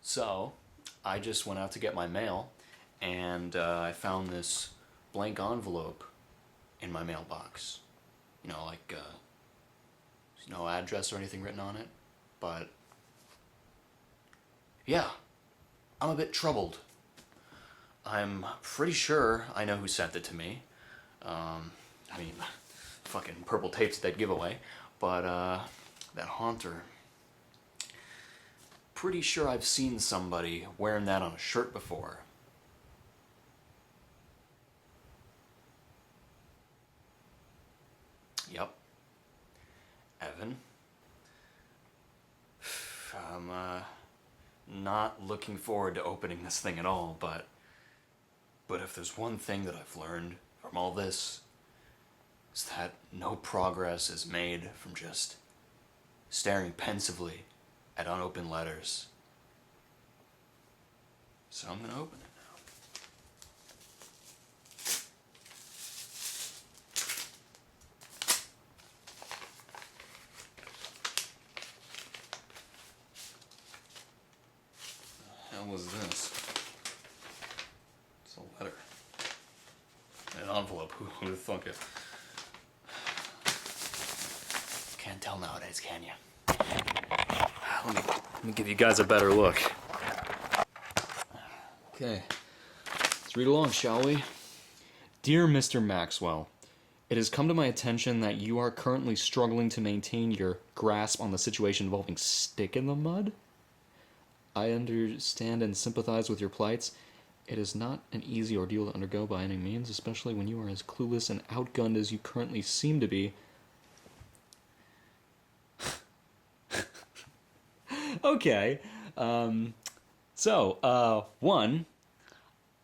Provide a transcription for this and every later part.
So, I just went out to get my mail, and I found this blank envelope in my mailbox. You know, like, there's no address or anything written on it, but yeah, I'm a bit troubled. I'm pretty sure I know who sent it to me. I mean, fucking purple tape's a dead giveaway, but that haunter. Pretty sure I've seen somebody wearing that on a shirt before. Yep. Evan. I'm not looking forward to opening this thing at all, but if there's one thing that I've learned from all this, it's that no progress is made from just staring pensively at unopened letters. So I'm gonna open it now. The hell was this? It's a letter. An envelope. Who the fuck it? Can't tell nowadays, can you? Let me give you guys a better look. Okay, let's read along, shall we? Dear Mr. Maxwell, it has come to my attention that you are currently struggling to maintain your grasp on the situation involving Stick in the Mud. I understand and sympathize with your plights. It is not an easy ordeal to undergo by any means, especially when you are as clueless and outgunned as you currently seem to be. Okay, one,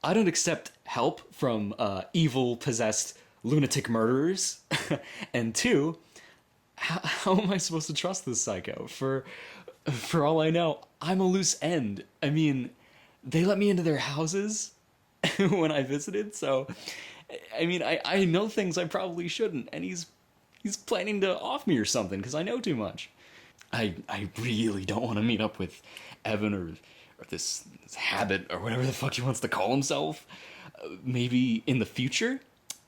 I don't accept help from evil, possessed, lunatic murderers. And two, how am I supposed to trust this psycho? For all I know, I'm a loose end. I mean, they let me into their houses when I visited, so I mean, I know things I probably shouldn't, and he's planning to off me or something because I know too much. I really don't want to meet up with Evan or this habit or whatever the fuck he wants to call himself. Maybe in the future,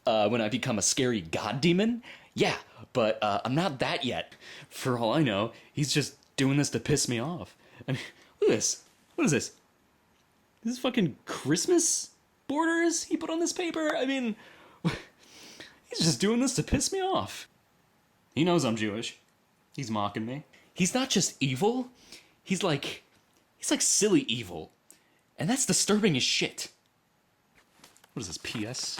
when I become a scary god demon. Yeah, but I'm not that yet. For all I know, he's just doing this to piss me off. I mean, look at this. What is this? This is fucking Christmas borders he put on this paper? I mean, he's just doing this to piss me off. He knows I'm Jewish. He's mocking me. He's not just evil, he's like silly evil. And that's disturbing as shit. What is this, PS?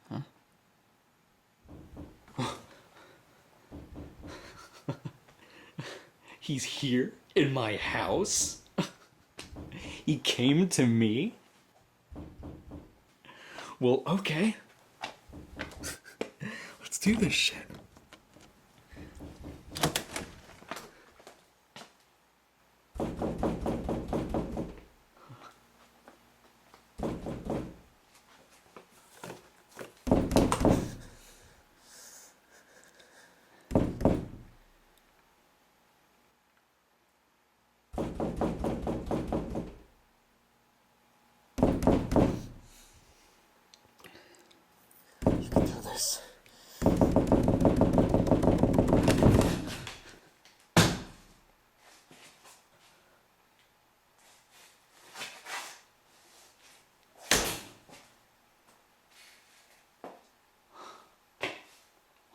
Huh? He's here in my house? He came to me? Well, okay. Let's do this shit. You can do this.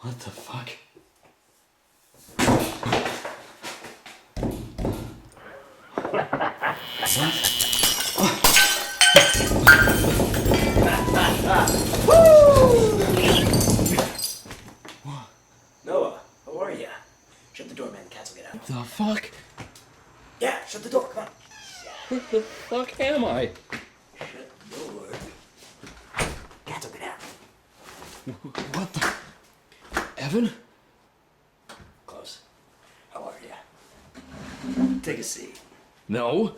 What the fuck? Noah, how are ya? Shut the door, man. The cats will get out. The fuck? Yeah, shut the door. Come on. Where the fuck am I? Shut the door. Cats will get out. What the? Evan? Close. How are ya? Take a seat. No.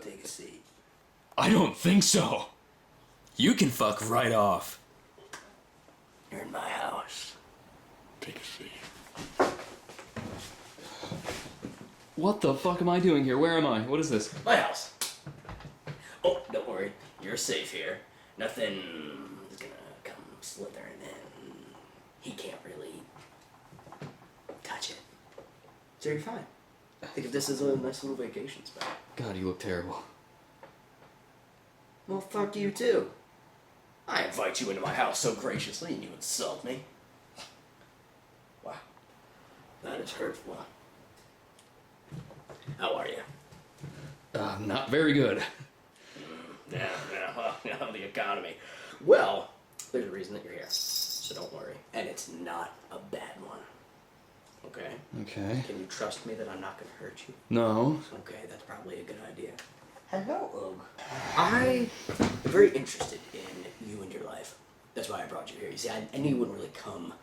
Take a seat. I don't think so. You can fuck right off. You're in my house. Take a seat. What the fuck am I doing here? Where am I? What is this? My house. Oh, don't worry. You're safe here. Nothing is gonna come slithering in. He can't really touch it. So you're fine. Think of this as a nice little vacation spot. God, you look terrible. Well, fuck you too. I invite you into my house so graciously and you insult me. Wow. That is hurtful. How are you? Not very good. Yeah, the economy. Well, there's a reason that you're here, so don't worry. And it's not a bad one. Okay? Okay. Can you trust me that I'm not going to hurt you? No. Okay, that's probably a good idea. Hello, Og. I am very interested in you and your life. That's why I brought you here. You see, I knew you wouldn't really come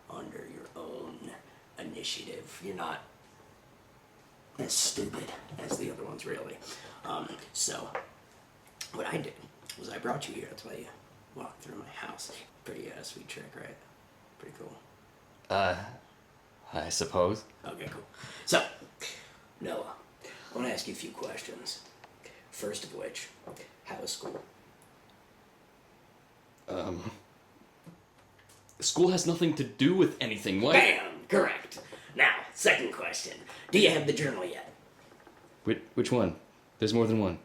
under your own initiative. You're not as stupid as the other ones, really. So, what I did was I brought you here. That's why you walked through my house. Pretty sweet trick, right? Pretty cool. I suppose. Okay, cool. So, Noah, I want to ask you a few questions. First of which, how was school? School has nothing to do with anything. What? Bam! Correct. Now, second question. Do you have the journal yet? Which one? There's more than one.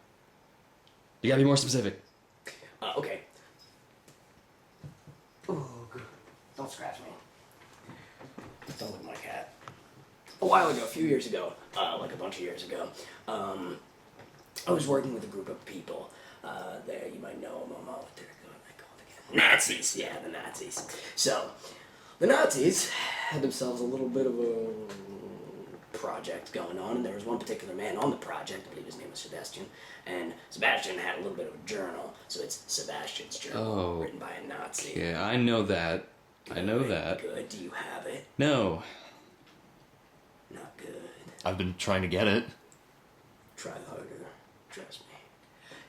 You gotta be more specific. Okay. Ooh, don't scratch me. Don't look at my cat. A while ago, a few years ago, like a bunch of years ago, I was working with a group of people. There, you might know them. What they're called again? Nazis. Yeah, the Nazis. So, the Nazis had themselves a little bit of a project going on, and there was one particular man on the project. I believe his name was Sebastian. And Sebastian had a little bit of a journal, so it's Sebastian's journal, written by a Nazi. Yeah, I know that. Good, I know that. Good. Do you have it? No. Not good. I've been trying to get it. Try harder. Trust me.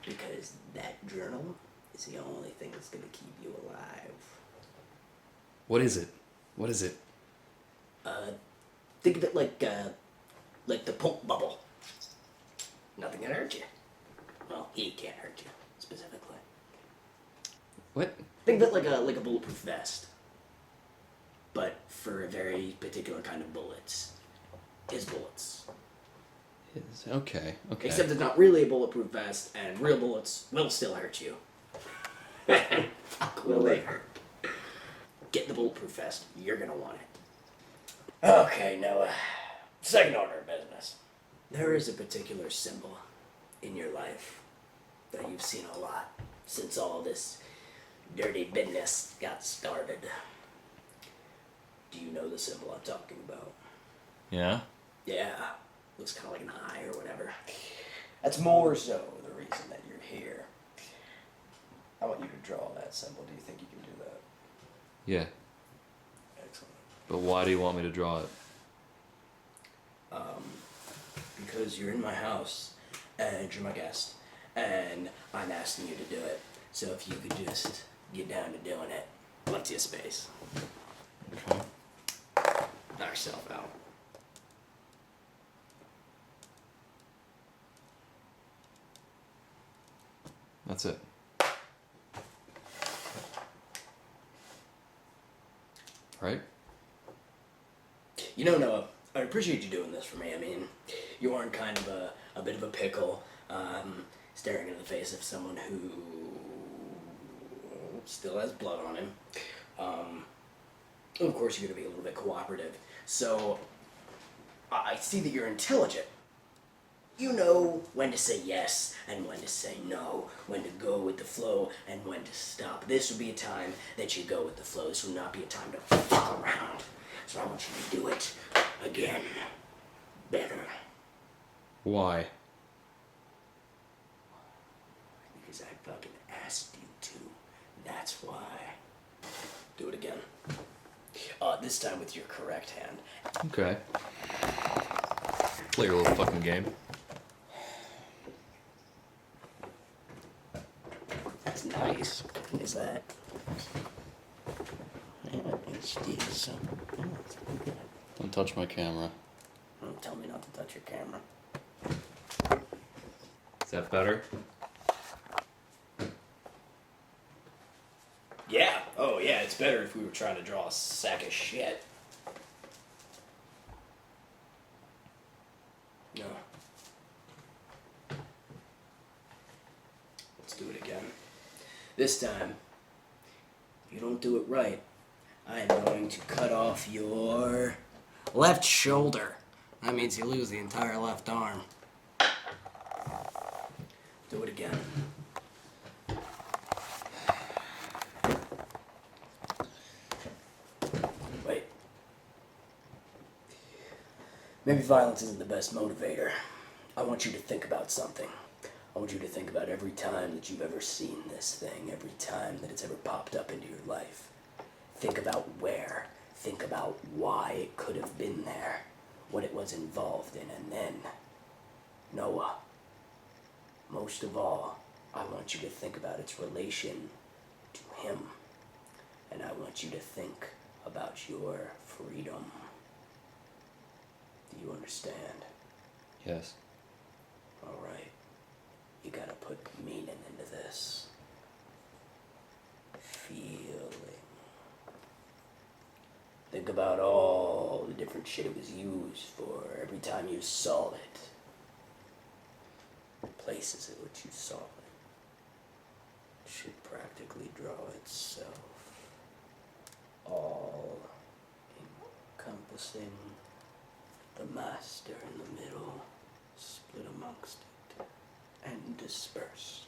Because that journal is the only thing that's going to keep you alive. What is it? What is it? Think of it like the Poke bubble. Nothing can hurt you. Well, he can't hurt you, specifically. What? Think of it like a bulletproof vest. But for a very particular kind of bullets. His bullets. Okay. Except it's not really a bulletproof vest, and real bullets will still hurt you. Fuck, will they hurt? Get the bulletproof vest. You're gonna want it. Okay, Noah. Second order of business. There is a particular symbol in your life that you've seen a lot since all this dirty business got started. Do you know the symbol I'm talking about? Yeah? Yeah. Looks kind of like an eye or whatever. That's more so the reason that you're here. I want you to draw that symbol. Do you think you can do that? Yeah. Excellent. But why do you want me to draw it? Because you're in my house, and you're my guest, and I'm asking you to do it. So if you could just get down to doing it, left you space. Okay. Knock yourself out. That's it. Right? You know, Noah, I appreciate you doing this for me. I mean, you are in kind of a bit of a pickle, staring into the face of someone who still has blood on him. Of course, you're going to be a little bit cooperative. So, I see that you're intelligent. You know when to say yes and when to say no, when to go with the flow and when to stop. This would be a time that you go with the flow. This would not be a time to fuck around. So I want you to do it again. Better. Why? Because I fucking asked you to. That's why. Do it again. This time with your correct hand. Okay. Play your little fucking game. That's nice. What is that? Yeah, it's decent. Oh, it's pretty good. Don't touch my camera. Don't tell me not not to touch your camera. Is that better? Yeah. Oh, yeah, it's better if we were trying to draw a sack of shit. No. Let's do it again. This time, if you don't do it right, I am going to cut off your left shoulder. That means you lose the entire left arm. Do it again. Wait. Maybe violence isn't the best motivator. I want you to think about something. I want you to think about every time that you've ever seen this thing, every time that it's ever popped up into your life. Think about where. Think about why it could have been there, what it was involved in, and then, Noah, most of all, I want you to think about its relation to him. And I want you to think about your freedom. Do you understand? Yes. All right. You gotta put meaning into this. Feeling. Think about all the different shit it was used for every time you saw it. Places at which you saw it. It should practically draw itself. All encompassing the master in the middle, split amongst it, and dispersed.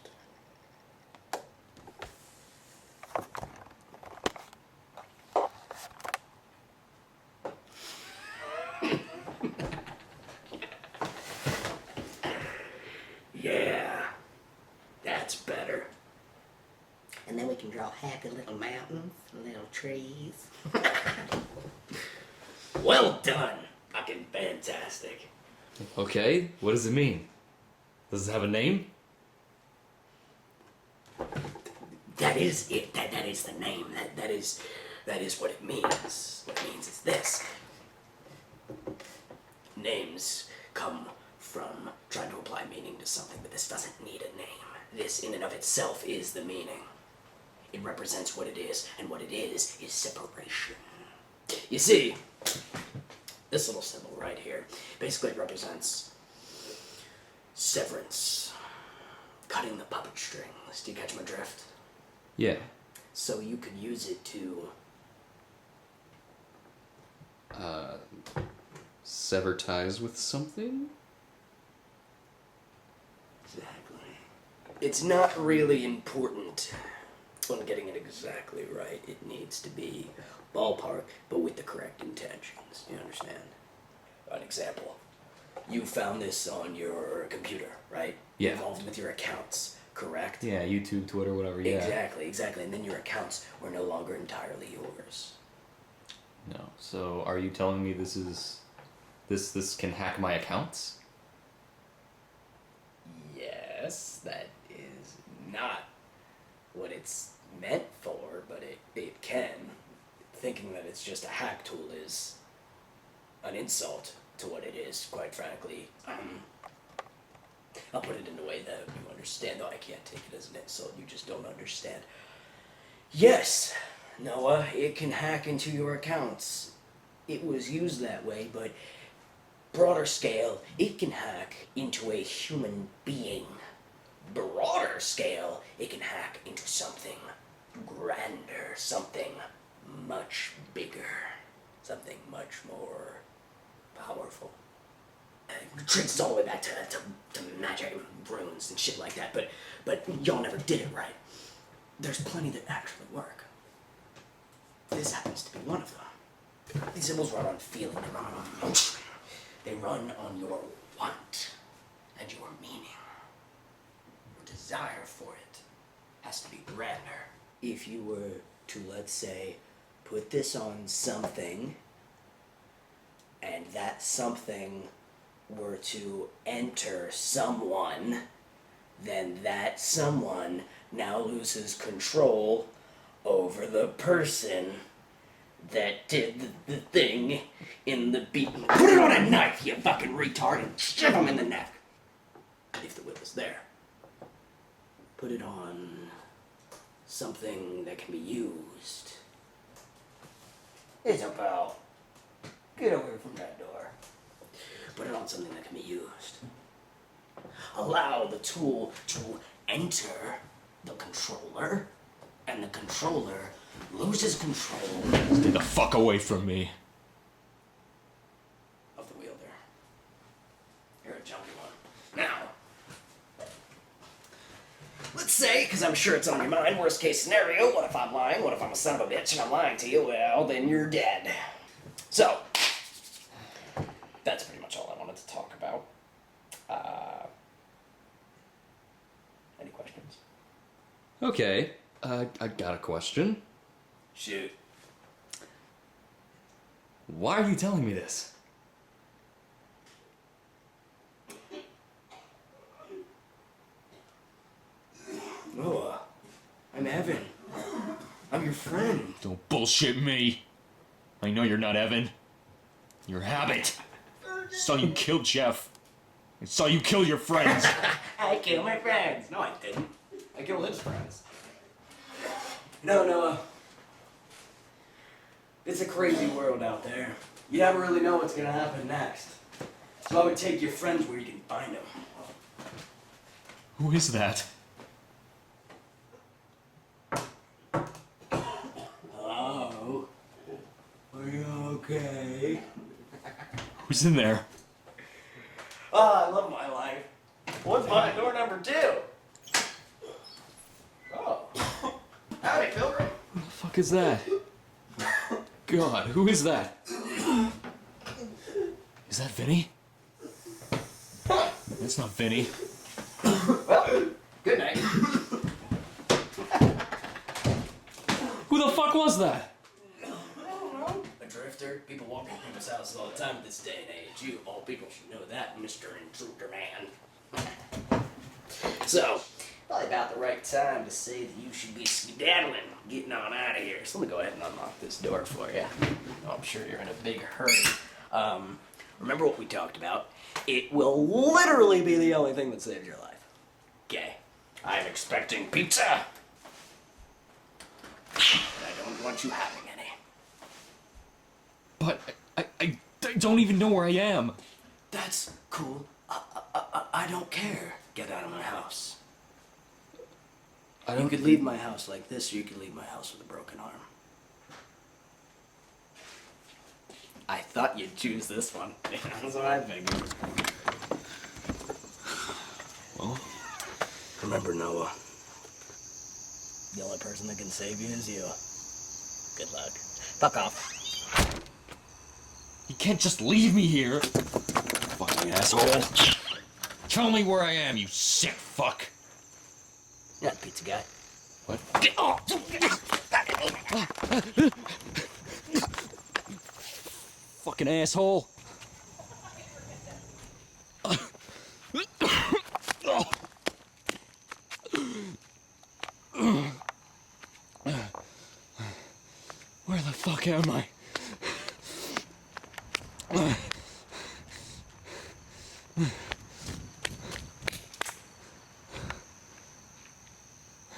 Yeah, that's better. And then we can draw happy little mountains, little trees. Well done. Fucking fantastic. Okay, what does it mean? Does it have a name? That is it. That is the name. That is what it means. What it means is this. Names come from trying to apply meaning to something, but this doesn't need a name. This in and of itself is the meaning. It represents what it is, and what it is separation. You see, this little symbol right here basically represents severance. Cutting the puppet strings. Do you catch my drift? Yeah. So you could use it to Sever ties with something? Exactly. It's not really important on getting it exactly right. It needs to be ballpark, but with the correct intentions. You understand? An example. You found this on your computer, right? Yeah. Involved with your accounts, correct? Yeah, YouTube, Twitter, whatever, yeah. Exactly. And then your accounts were no longer entirely yours. No. So are you telling me this can hack my accounts? Yes, that is not what it's meant for, but it can. Thinking that it's just a hack tool is an insult to what it is, quite frankly. I'll put it in a way that you understand, though I can't take it as an insult, you just don't understand. Yes, Noah, it can hack into your accounts. It was used that way, but broader scale, it can hack into a human being. Broader scale, it can hack into something grander, something much bigger, something much more powerful. It traces all the way back to magic and runes and shit like that, but y'all never did it right. There's plenty that actually work. This happens to be one of them. These symbols run on feeling, they run on emotion. They run on your want and your meaning. Your desire for it has to be grander. If you were to, let's say, put this on something, and that something were to enter someone, then that someone now loses control over the person that did the thing in in the beaten. Put it on a knife, you fucking retard, and shove him in the neck. If the will is there. Put it on something that can be used. Isabel, get away from that door. Put it on something that can be used. Allow the tool to enter the controller, and the controller loses control Stay the fuck away from me. of the wheel there. You're a jumpy one. Now, let's say, because I'm sure it's on your mind, worst case scenario, what if I'm lying? What if I'm a son of a bitch and I'm lying to you? Well, then you're dead. So, that's pretty much all I wanted to talk about. Any questions? Okay, I got a question. Shoot. Why are you telling me this? Noah, I'm Evan. I'm your friend. Don't bullshit me. I know you're not Evan. You're Habit. Saw you kill Jeff. I saw you kill your friends. I killed my friends. No, I didn't. I killed his friends. No, Noah. It's a crazy world out there. You never really know what's gonna happen next. So I would take your friends where you can find them. Who is that? Hello? Are you okay? Who's in there? Oh, I love my life. What's my door number 2? Oh. Howdy, Pilgrim. Who the fuck is that? God, who is that? Is that Vinny? That's not Vinny. Well, good night. Who the fuck was that? A drifter. People walk in people's houses all the time in this day and age. You, of all people, should know that, Mr. Intruder Man. So, probably about the right time to say that you should be skedaddling, getting on out of here. So let me go ahead and unlock this door for you. Oh, I'm sure you're in a big hurry. Remember what we talked about? It will literally be the only thing that saves your life. Okay. I'm expecting pizza. And I don't want you having any. But I don't even know where I am. That's cool. I don't care. Get out of my house. You could leave my house like this, or you could leave my house with a broken arm. I thought you'd choose this one. That's what I figured. Well, remember, Noah. The only person that can save you is you. Good luck. Fuck off. you can't just leave me here. Fucking asshole. Tell me where I am, you sick fuck. You're not the pizza guy. What? Fucking asshole. Where the fuck am I? Where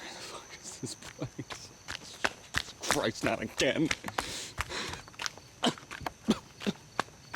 the fuck is this place? Christ, not again.